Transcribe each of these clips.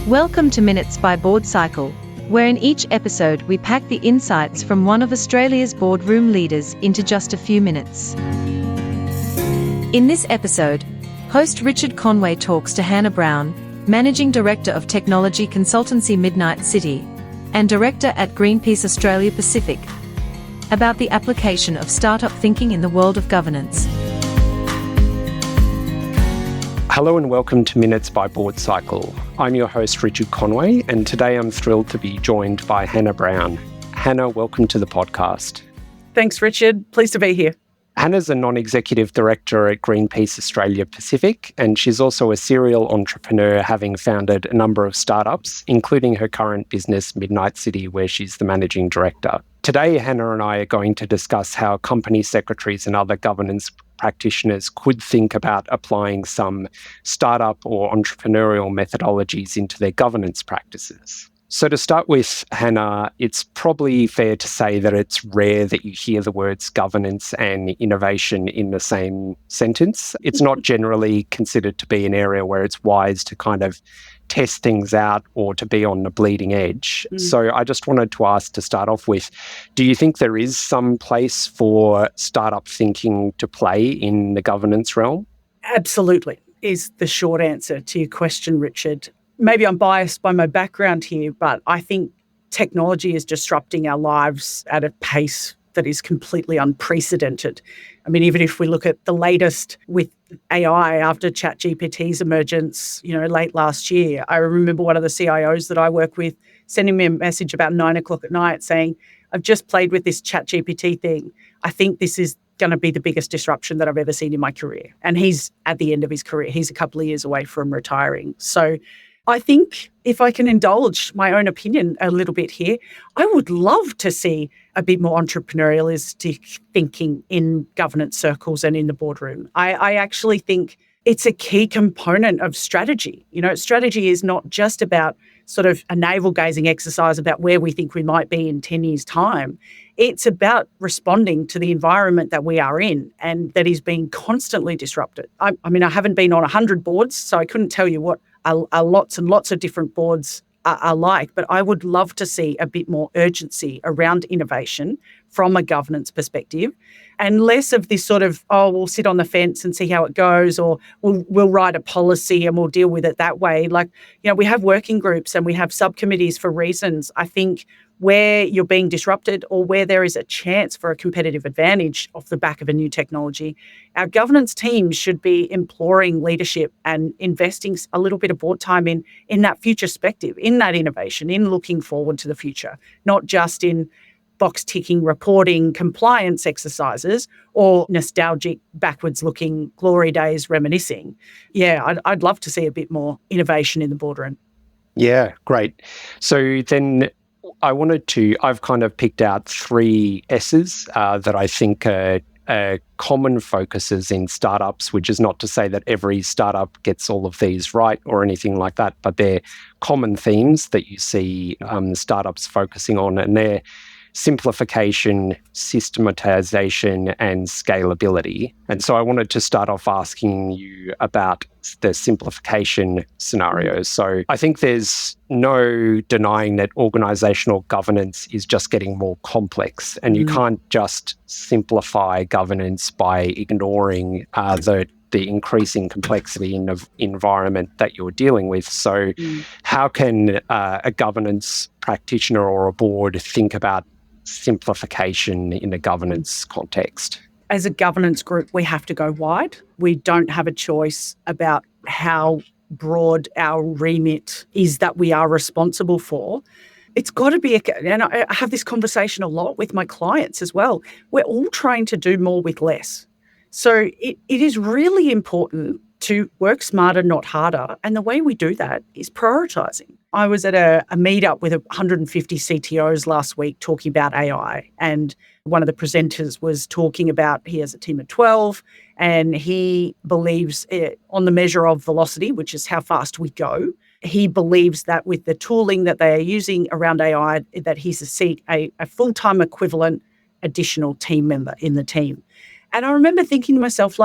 Welcome to Minutes by Board Cycle, where in each episode we pack the insights from one of Australia's boardroom leaders into just a few minutes. In this episode, host Richard Conway talks to Hannah Browne, Managing Director of Technology Consultancy Midnyte City and Director at Greenpeace Australia Pacific, about the application of startup thinking in the world of governance. Hello and welcome to Minutes by Board Cycle. I'm your host Richard Conway, and today I'm thrilled to be joined by Hannah Browne. Hannah, welcome to the podcast. Thanks, Richard. Pleased to be here. Hannah's a non-executive director at Greenpeace Australia Pacific, and she's also a serial entrepreneur, having founded a number of startups, including her current business, Midnyte City, where she's the managing director. Today, Hannah and I are going to discuss how company secretaries and other governance practitioners could think about applying some startup or entrepreneurial methodologies into their governance practices. So to start with, Hannah, it's probably fair to say that it's rare that you hear the words governance and innovation in the same sentence. It's not generally considered to be an area where it's wise to kind of test things out or to be on the bleeding edge. So I just wanted to ask, to start off with, do you think there is some place for startup thinking to play in the governance realm? Absolutely, is the short answer to your question, Richard. Maybe I'm biased by my background here, but I think technology is disrupting our lives at a pace that is completely unprecedented. I mean, even if we look at the latest with AI after ChatGPT's emergence, late last year, I remember one of the CIOs that I work with sending me a message about 9:00 at night saying, I've just played with this ChatGPT thing. I think this is going to be the biggest disruption that I've ever seen in my career. And he's at the end of his career. He's a couple of years away from retiring. So I think if I can indulge my own opinion a little bit here, I would love to see a bit more entrepreneurialistic thinking in governance circles and in the boardroom. I actually think it's a key component of strategy. Strategy is not just about sort of a navel-gazing exercise about where we think we might be in 10 years' time. It's about responding to the environment that we are in and that is being constantly disrupted. I haven't been on 100 boards, so I couldn't tell you what lots and lots of different boards are like, but I would love to see a bit more urgency around innovation from a governance perspective and less of this sort of, we'll sit on the fence and see how it goes, or we'll write a policy and we'll deal with it that way. We have working groups and we have subcommittees for reasons. I think where you're being disrupted or where there is a chance for a competitive advantage off the back of a new technology, our governance teams should be imploring leadership and investing a little bit of board time in that future perspective, in that innovation, in looking forward to the future, not just in box-ticking, reporting, compliance exercises or nostalgic, backwards-looking glory days reminiscing. Yeah, I'd love to see a bit more innovation in the boardroom. Yeah, great. So then I've kind of picked out 3 S's that I think are common focuses in startups, which is not to say that every startup gets all of these right or anything like that, but they're common themes that you see startups focusing on, and they're simplification, systematization, and scalability. And so I wanted to start off asking you about the simplification scenarios. So I think there's no denying that organizational governance is just getting more complex, and you can't just simplify governance by ignoring the increasing complexity in the environment that you're dealing with. So how can a governance practitioner or a board think about simplification in a governance context? As a governance group, we have to go wide. We don't have a choice about how broad our remit is that we are responsible for. It's got to be, and I have this conversation a lot with my clients as well. We're all trying to do more with less. So it is really important to work smarter, not harder. And the way we do that is prioritising. I was at a meetup with 150 CTOs last week talking about AI. And one of the presenters was talking about, he has a team of 12, and he believes on the measure of velocity, which is how fast we go, he believes that with the tooling that they are using around AI, that he's a full-time equivalent additional team member in the team. And I remember thinking to myself,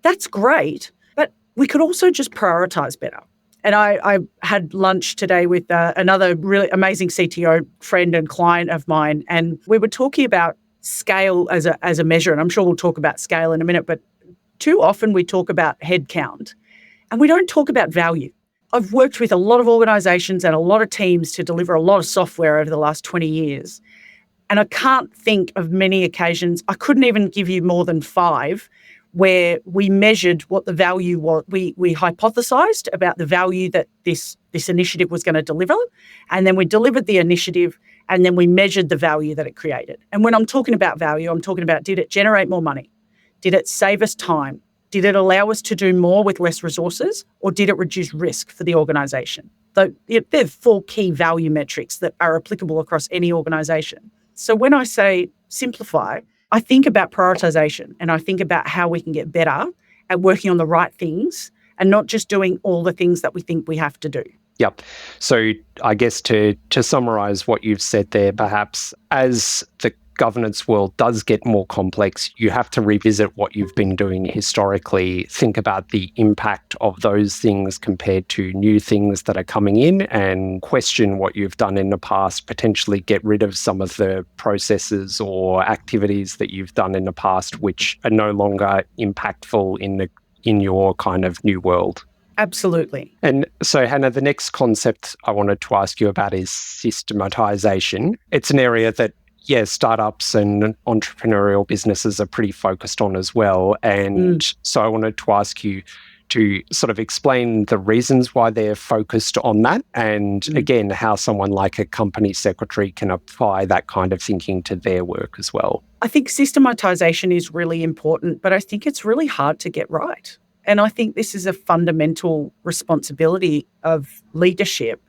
that's great, but we could also just prioritise better. And I had lunch today with another really amazing CTO friend and client of mine, and we were talking about scale as a measure, and I'm sure we'll talk about scale in a minute, but too often we talk about headcount and we don't talk about value. I've worked with a lot of organisations and a lot of teams to deliver a lot of software over the last 20 years. And I can't think of many occasions, I couldn't even give you more than 5, where we measured what the value was. We hypothesised about the value that this initiative was going to deliver, and then we delivered the initiative, and then we measured the value that it created. And when I'm talking about value, I'm talking about, did it generate more money? Did it save us time? Did it allow us to do more with less resources, or did it reduce risk for the organisation? There are 4 key value metrics that are applicable across any organisation. So when I say simplify, I think about prioritisation, and I think about how we can get better at working on the right things and not just doing all the things that we think we have to do. Yep. So I guess to summarise what you've said there, perhaps as the governance world does get more complex, you have to revisit what you've been doing historically, think about the impact of those things compared to new things that are coming in, and question what you've done in the past, potentially get rid of some of the processes or activities that you've done in the past which are no longer impactful in your kind of new world. Absolutely. And so, Hannah, the next concept I wanted to ask you about is systematisation. It's an area that startups and entrepreneurial businesses are pretty focused on as well. And so I wanted to ask you to sort of explain the reasons why they're focused on that, and again, how someone like a company secretary can apply that kind of thinking to their work as well. I think systematisation is really important, but I think it's really hard to get right. And I think this is a fundamental responsibility of leadership,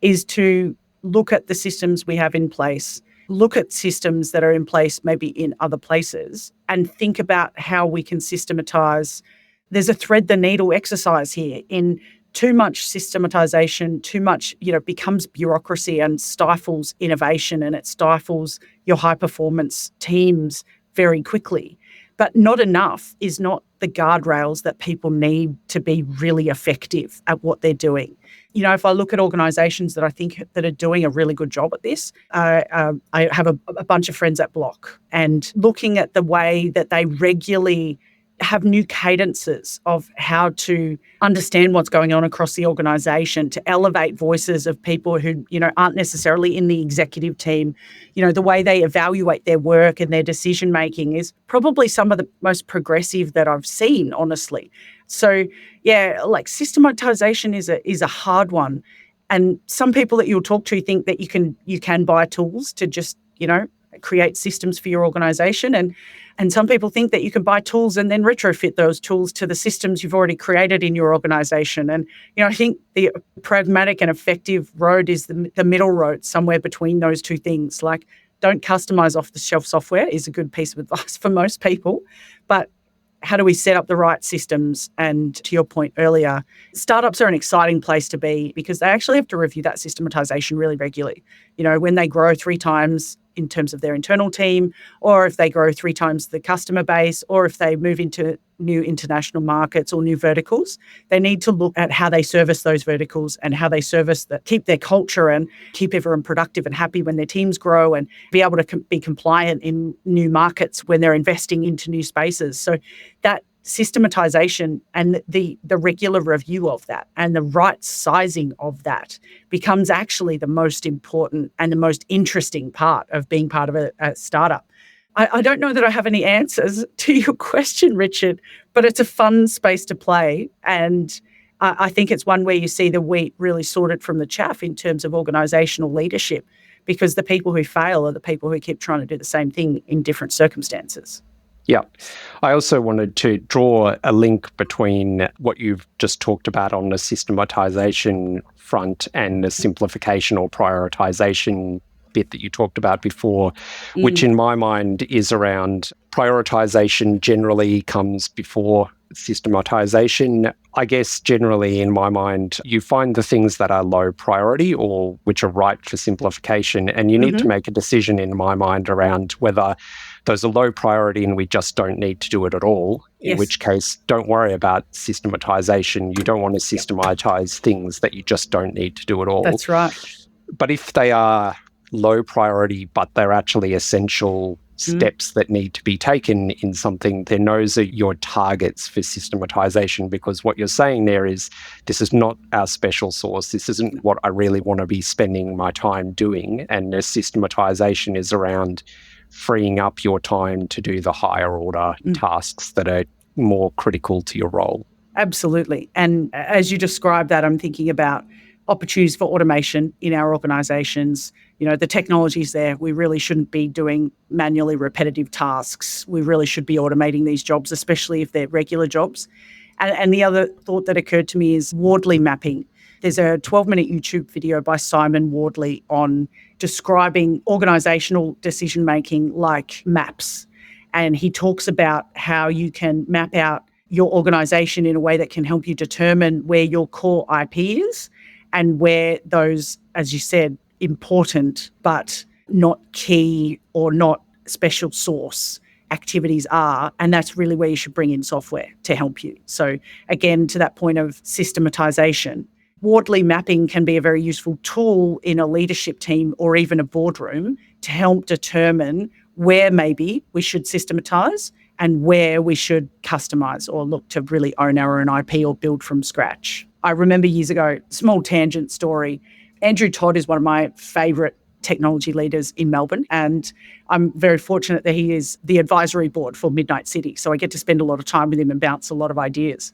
is to look at the systems we have in place, look at systems that are in place maybe in other places, and think about how we can systematise. There's a thread the needle exercise here. In too much systematisation, too much, becomes bureaucracy and stifles innovation, and it stifles your high performance teams very quickly. But not enough is not the guardrails that people need to be really effective at what they're doing. If I look at organisations that I think that are doing a really good job at this, I have a bunch of friends at Block, and looking at the way that they regularly have new cadences of how to understand what's going on across the organisation, to elevate voices of people who, aren't necessarily in the executive team. The way they evaluate their work and their decision-making is probably some of the most progressive that I've seen, honestly. So, like systematisation is a hard one. And some people that you'll talk to think that you can buy tools to just, create systems for your organisation. And some people think that you can buy tools and then retrofit those tools to the systems you've already created in your organisation. And, I think the pragmatic and effective road is the middle road, somewhere between those two things. Like, don't customise off-the-shelf software is a good piece of advice for most people. But how do we set up the right systems? And to your point earlier, startups are an exciting place to be because they actually have to review that systematisation really regularly. When they grow 3 times in terms of their internal team, or if they grow 3 times the customer base, or if they move into new international markets or new verticals, they need to look at how they service those verticals and how they keep their culture and keep everyone productive and happy when their teams grow, and be able to be compliant in new markets when they're investing into new spaces. So that systematisation and the regular review of that and the right sizing of that becomes actually the most important and the most interesting part of being part of a startup. I don't know that I have any answers to your question, Richard, but it's a fun space to play. And I think it's one where you see the wheat really sorted from the chaff in terms of organisational leadership, because the people who fail are the people who keep trying to do the same thing in different circumstances. Yeah. I also wanted to draw a link between what you've just talked about on the systematisation front and the simplification or prioritisation bit that you talked about before, which in my mind is around prioritisation generally comes before systematisation. I guess generally in my mind, you find the things that are low priority or which are ripe for simplification, and you need to make a decision in my mind around whether those are low priority and we just don't need to do it at all, in Yes. which case don't worry about systematization. You don't want to systematize things that you just don't need to do at all. That's right. But if they are low priority, but they're actually essential steps that need to be taken in something, then those are your targets for systematization, because what you're saying there is, this is not our special sauce. This isn't what I really want to be spending my time doing. And the systematization is around freeing up your time to do the higher order tasks that are more critical to your role. Absolutely. And as you describe that, I'm thinking about opportunities for automation in our organisations. You know, the technology's there. We really shouldn't be doing manually repetitive tasks. We really should be automating these jobs, especially if they're regular jobs. And the other thought that occurred to me is Wardley mapping. There's a 12-minute YouTube video by Simon Wardley on describing organisational decision-making like maps. And he talks about how you can map out your organisation in a way that can help you determine where your core IP is and where those, as you said, important but not key or not special source activities are. And that's really where you should bring in software to help you. So again, to that point of systematization, Wardley mapping can be a very useful tool in a leadership team or even a boardroom to help determine where maybe we should systematize and where we should customize or look to really own our own IP or build from scratch. I remember years ago, small tangent story, Andrew Todd is one of my favourite technology leaders in Melbourne, and I'm very fortunate that he is the advisory board for Midnyte City, so I get to spend a lot of time with him and bounce a lot of ideas.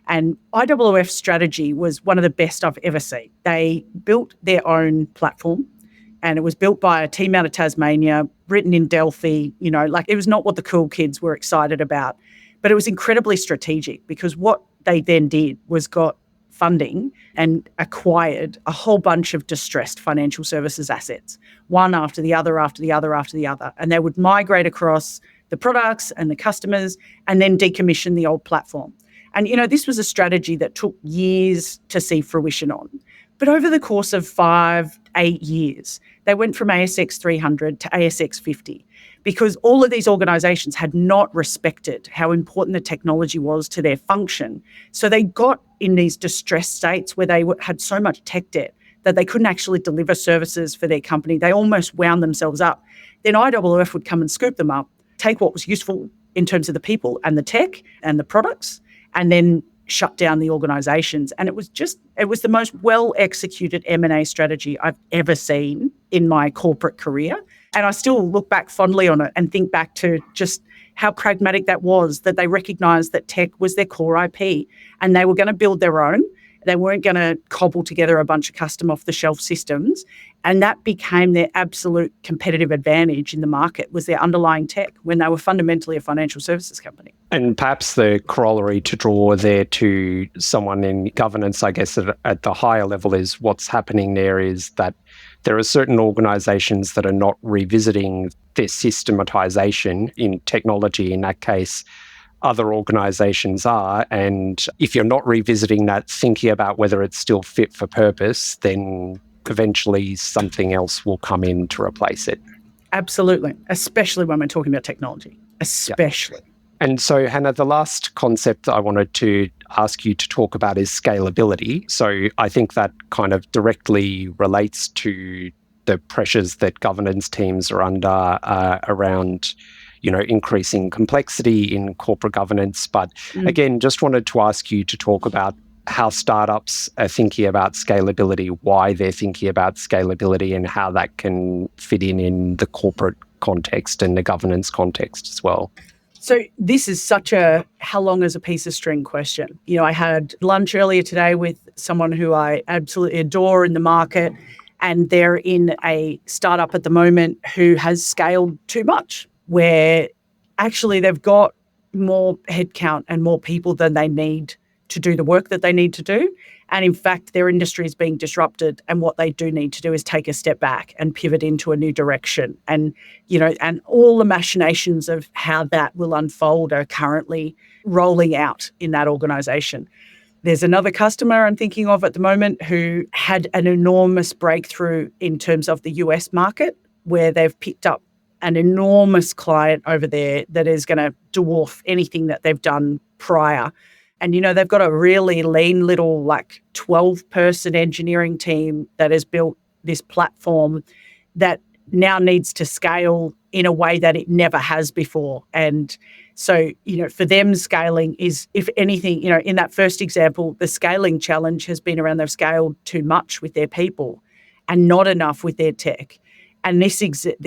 And IWF strategy was one of the best I've ever seen. They built their own platform, and it was built by a team out of Tasmania, written in Delphi. You know, like, it was not what the cool kids were excited about, but it was incredibly strategic, because what they then did was got funding and acquired a whole bunch of distressed financial services assets, one after the other, after the other, after the other. And they would migrate across the products and the customers and then decommission the old platform. And, you know, this was a strategy that took years to see fruition on. But over the course of 5-8 years, they went from ASX 300 to ASX 50, because all of these organisations had not respected how important the technology was to their function. So they got in these distressed states where they had so much tech debt that they couldn't actually deliver services for their company. They almost wound themselves up. Then IWF would come and scoop them up, take what was useful in terms of the people and the tech and the products, and then shut down the organisations. And it was the most well-executed M&A strategy I've ever seen in my corporate career. And I still look back fondly on it and think back to just how pragmatic that was, that they recognised that tech was their core IP and they were going to build their own. They weren't going to cobble together a bunch of custom off-the-shelf systems. And that became their absolute competitive advantage in the market, was their underlying tech, when they were fundamentally a financial services company. And perhaps the corollary to draw there to someone in governance, I guess, at the higher level, is what's happening there is that there are certain organisations that are not revisiting their systematization in technology. In that case, other organisations are. And if you're not revisiting that, thinking about whether it's still fit for purpose, then eventually something else will come in to replace it. Absolutely, especially when we're talking about technology, especially. Yeah. And so, Hannah, the last concept I wanted to ask you to talk about is scalability. So I think that kind of directly relates to the pressures that governance teams are under around, you know, increasing complexity in corporate governance. But again, just wanted to ask you to talk about how startups are thinking about scalability, why they're thinking about scalability, and how that can fit in the corporate context and the governance context as well. So this is such a how long is a piece of string question. You know, I had lunch earlier today with someone who I absolutely adore in the market, and they're in a startup at the moment who has scaled too much, where actually they've got more headcount and more people than they need to do the work that they need to do. And in fact, their industry is being disrupted. And what they do need to do is take a step back and pivot into a new direction. And, you know, and all the machinations of how that will unfold are currently rolling out in that organisation. There's another customer I'm thinking of at the moment who had an enormous breakthrough in terms of the US market, where they've picked up an enormous client over there that is going to dwarf anything that they've done prior. And, they've got a really lean little 12-person engineering team that has built this platform that now needs to scale in a way that it never has before. And so, for them, scaling is, if anything, in that first example, the scaling challenge has been around they've scaled too much with their people and not enough with their tech. And this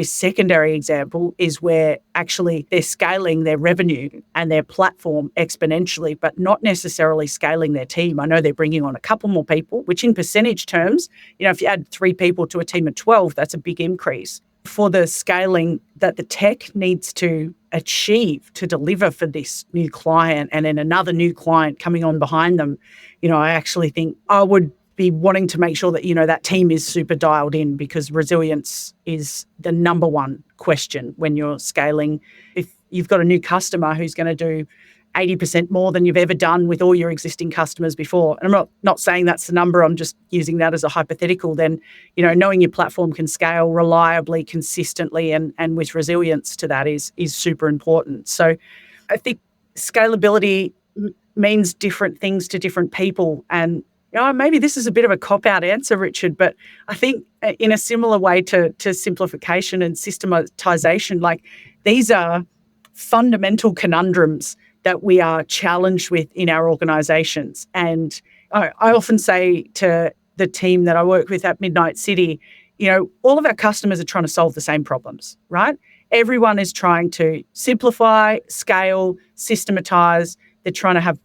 secondary example is where actually they're scaling their revenue and their platform exponentially, but not necessarily scaling their team. I know they're bringing on a couple more people, which in percentage terms, if you add 3 people to a team of 12, that's a big increase. For the scaling that the tech needs to achieve to deliver for this new client and then another new client coming on behind them, I actually think I would be wanting to make sure that, that team is super dialed in, because resilience is the number one question when you're scaling. If you've got a new customer who's going to do 80% more than you've ever done with all your existing customers before, and I'm not saying that's the number, I'm just using that as a hypothetical, then, knowing your platform can scale reliably, consistently, and with resilience to that is super important. So I think scalability means different things to different people. And maybe this is a bit of a cop-out answer, Richard, but I think in a similar way to simplification and systematisation, these are fundamental conundrums that we are challenged with in our organisations. And I often say to the team that I work with at Midnyte City, all of our customers are trying to solve the same problems, right? Everyone is trying to simplify, scale, systematise. They're trying to have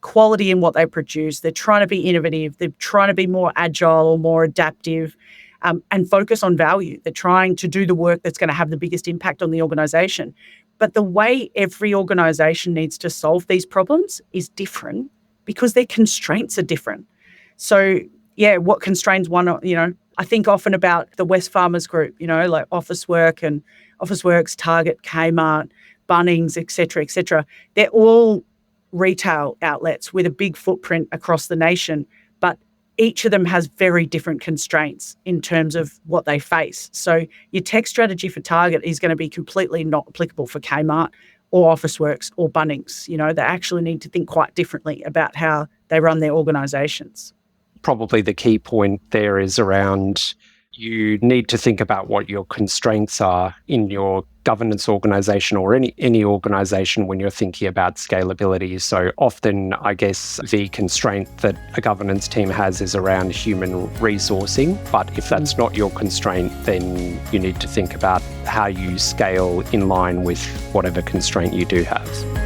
quality in what they produce. They're trying to be innovative. They're trying to be more agile or more adaptive, and focus on value. They're trying to do the work that's going to have the biggest impact on the organisation. But the way every organisation needs to solve these problems is different because their constraints are different. So, what constrains one, I think often about the Wesfarmers Group, like Officeworks and Officeworks, Target, Kmart, Bunnings, et cetera. They're all retail outlets with a big footprint across the nation, but each of them has very different constraints in terms of what they face. So your tech strategy for Target is going to be completely not applicable for Kmart or Officeworks or Bunnings. They actually need to think quite differently about how they run their organisations. Probably the key point there is around, you need to think about what your constraints are in your governance organisation or any organisation when you're thinking about scalability. So often, I guess, the constraint that a governance team has is around human resourcing. But if that's not your constraint, then you need to think about how you scale in line with whatever constraint you do have.